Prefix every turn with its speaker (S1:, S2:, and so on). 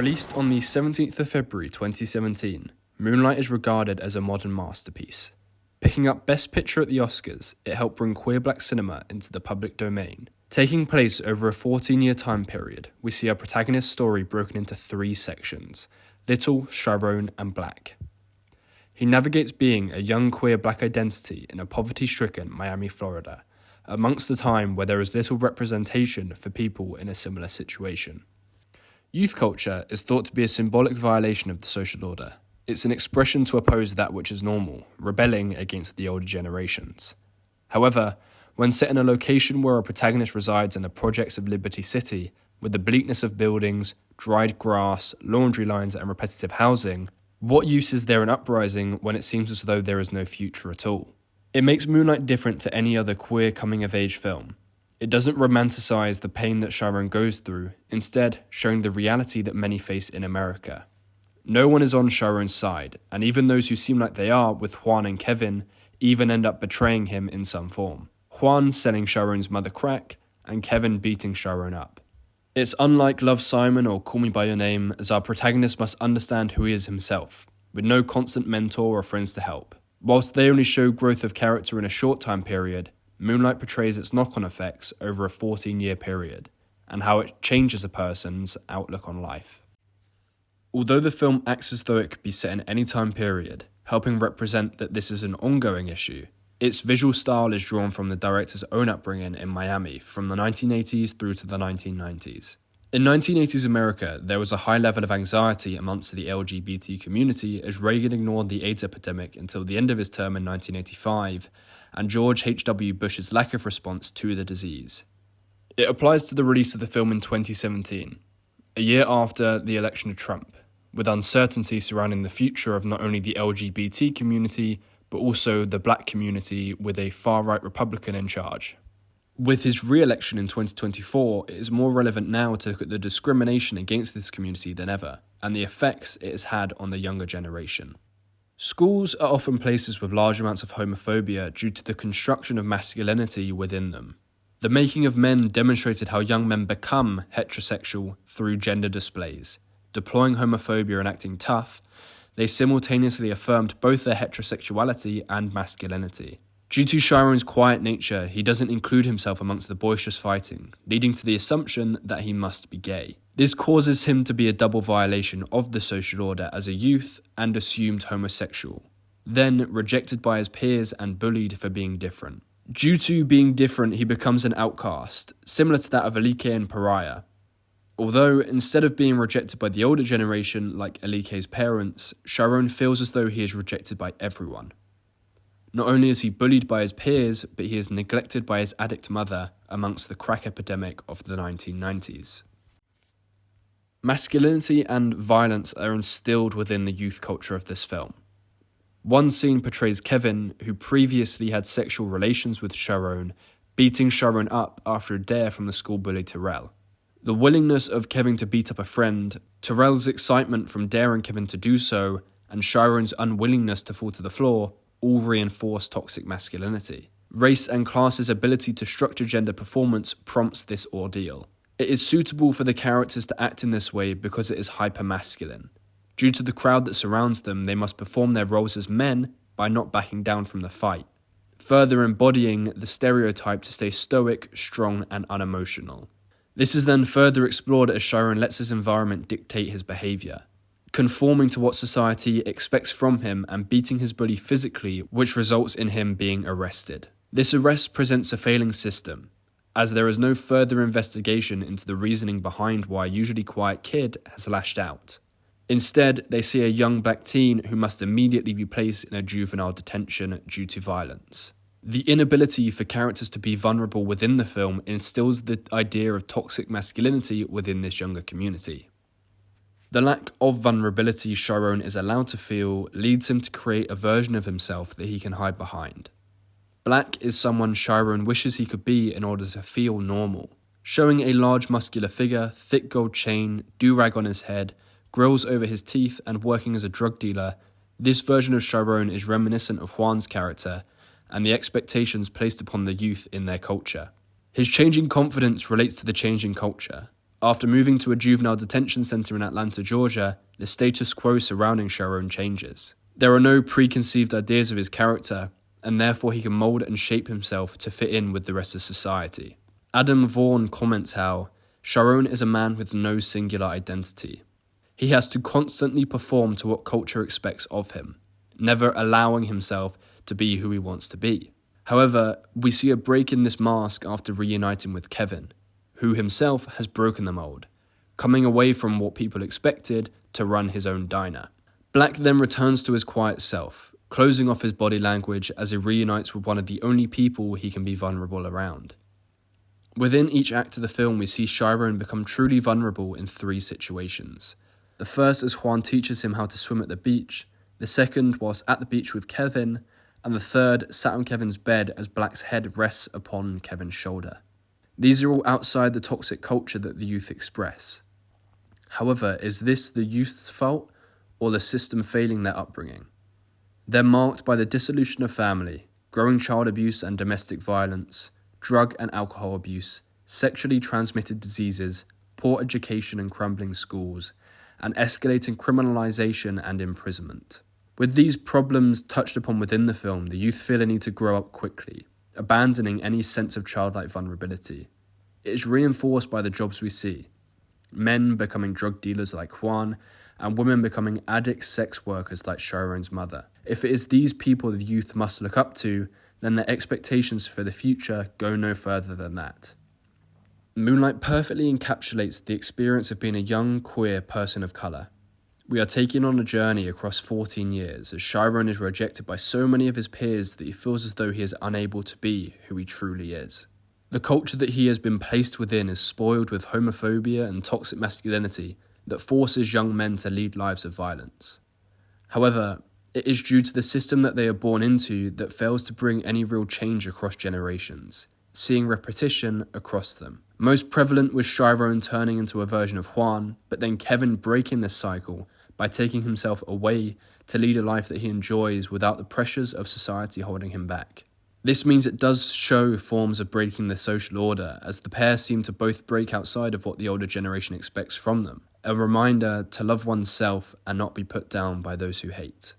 S1: Released on the 17th of February 2017, Moonlight is regarded as a modern masterpiece. Picking up Best Picture at the Oscars, it helped bring queer black cinema into the public domain. Taking place over a 14-year time period, we see our protagonist's story broken into three sections: Little, Sharon, and Black. He navigates being a young queer black identity in a poverty-stricken Miami, Florida, amongst a time where there is little representation for people in a similar situation. Youth culture is thought to be a symbolic violation of the social order. It's an expression to oppose that which is normal, rebelling against the older generations. However, when set in a location where a protagonist resides in the projects of Liberty City, with the bleakness of buildings, dried grass, laundry lines, and repetitive housing, what use is there in uprising when it seems as though there is no future at all? It makes Moonlight different to any other queer coming-of-age film. It doesn't romanticize the pain that Sharon goes through, instead showing the reality that many face in America. No one is on Sharon's side, and even those who seem like they are with Juan and Kevin even end up betraying him in some form. Juan selling Sharon's mother crack, and Kevin beating Sharon up. It's unlike Love, Simon or Call Me By Your Name, as our protagonist must understand who he is himself, with no constant mentor or friends to help. Whilst they only show growth of character in a short time period, Moonlight portrays its knock-on effects over a 14-year period, and how it changes a person's outlook on life. Although the film acts as though it could be set in any time period, helping represent that this is an ongoing issue, its visual style is drawn from the director's own upbringing in Miami from the 1980s through to the 1990s. In 1980s America, there was a high level of anxiety amongst the LGBT community as Reagan ignored the AIDS epidemic until the end of his term in 1985, and George H.W. Bush's lack of response to the disease. It applies to the release of the film in 2017, a year after the election of Trump, with uncertainty surrounding the future of not only the LGBT community, but also the black community with a far-right Republican in charge. With his re-election in 2024, it is more relevant now to look at the discrimination against this community than ever, and the effects it has had on the younger generation. Schools are often places with large amounts of homophobia due to the construction of masculinity within them. The Making of Men demonstrated how young men become heterosexual through gender displays. Deploying homophobia and acting tough, they simultaneously affirmed both their heterosexuality and masculinity. Due to Sharon's quiet nature, he doesn't include himself amongst the boisterous fighting, leading to the assumption that he must be gay. This causes him to be a double violation of the social order as a youth and assumed homosexual, then rejected by his peers and bullied for being different. Due to being different, he becomes an outcast, similar to that of Alike and Pariah. Although, instead of being rejected by the older generation like Alike's parents, Sharon feels as though he is rejected by everyone. Not only is he bullied by his peers, but he is neglected by his addict mother amongst the crack epidemic of the 1990s. Masculinity and violence are instilled within the youth culture of this film. One scene portrays Kevin, who previously had sexual relations with Sharon, beating Sharon up after a dare from the school bully Terrell. The willingness of Kevin to beat up a friend, Terrell's excitement from daring Kevin to do so, and Sharon's unwillingness to fall to the floor all reinforce toxic masculinity. Race and class's ability to structure gender performance prompts this ordeal. It is suitable for the characters to act in this way because it is hyper-masculine. Due to the crowd that surrounds them, they must perform their roles as men by not backing down from the fight, further embodying the stereotype to stay stoic, strong, and unemotional. This is then further explored as Sharon lets his environment dictate his behaviour, conforming to what society expects from him and beating his bully physically, which results in him being arrested. This arrest presents a failing system, as there is no further investigation into the reasoning behind why a usually quiet kid has lashed out. Instead, they see a young black teen who must immediately be placed in a juvenile detention due to violence. The inability for characters to be vulnerable within the film instills the idea of toxic masculinity within this younger community. The lack of vulnerability Sharon is allowed to feel leads him to create a version of himself that he can hide behind. Black is someone Sharon wishes he could be in order to feel normal. Showing a large muscular figure, thick gold chain, do-rag on his head, grills over his teeth, and working as a drug dealer, this version of Sharon is reminiscent of Juan's character and the expectations placed upon the youth in their culture. His changing confidence relates to the changing culture. After moving to a juvenile detention center in Atlanta, Georgia, the status quo surrounding Chiron changes. There are no preconceived ideas of his character, and therefore he can mold and shape himself to fit in with the rest of society. Adam Vaughan comments how Chiron is a man with no singular identity. He has to constantly perform to what culture expects of him, never allowing himself to be who he wants to be. However, we see a break in this mask after reuniting with Kevin, who himself has broken the mold, coming away from what people expected to run his own diner. Black then returns to his quiet self, closing off his body language as he reunites with one of the only people he can be vulnerable around. Within each act of the film, we see Chiron become truly vulnerable in 3 situations. The first is Juan teaches him how to swim at the beach, the second whilst at the beach with Kevin, and the third sat on Kevin's bed as Black's head rests upon Kevin's shoulder. These are all outside the toxic culture that the youth express. However, is this the youth's fault or the system failing their upbringing? They're marked by the dissolution of family, growing child abuse and domestic violence, drug and alcohol abuse, sexually transmitted diseases, poor education and crumbling schools, and escalating criminalization and imprisonment. With these problems touched upon within the film, the youth feel a need to grow up quickly, abandoning any sense of childlike vulnerability. It is reinforced by the jobs we see. Men becoming drug dealers like Juan, and women becoming addict sex workers like Chiron's mother. If it is these people the youth must look up to, then their expectations for the future go no further than that. Moonlight perfectly encapsulates the experience of being a young, queer person of colour. We are taken on a journey across 14 years as Chiron is rejected by so many of his peers that he feels as though he is unable to be who he truly is. The culture that he has been placed within is spoiled with homophobia and toxic masculinity that forces young men to lead lives of violence. However, it is due to the system that they are born into that fails to bring any real change across generations, seeing repetition across them. Most prevalent was Chiron turning into a version of Juan, but then Kevin breaking this cycle by taking himself away to lead a life that he enjoys without the pressures of society holding him back. This means it does show forms of breaking the social order, as the pair seem to both break outside of what the older generation expects from them. A reminder to love oneself and not be put down by those who hate.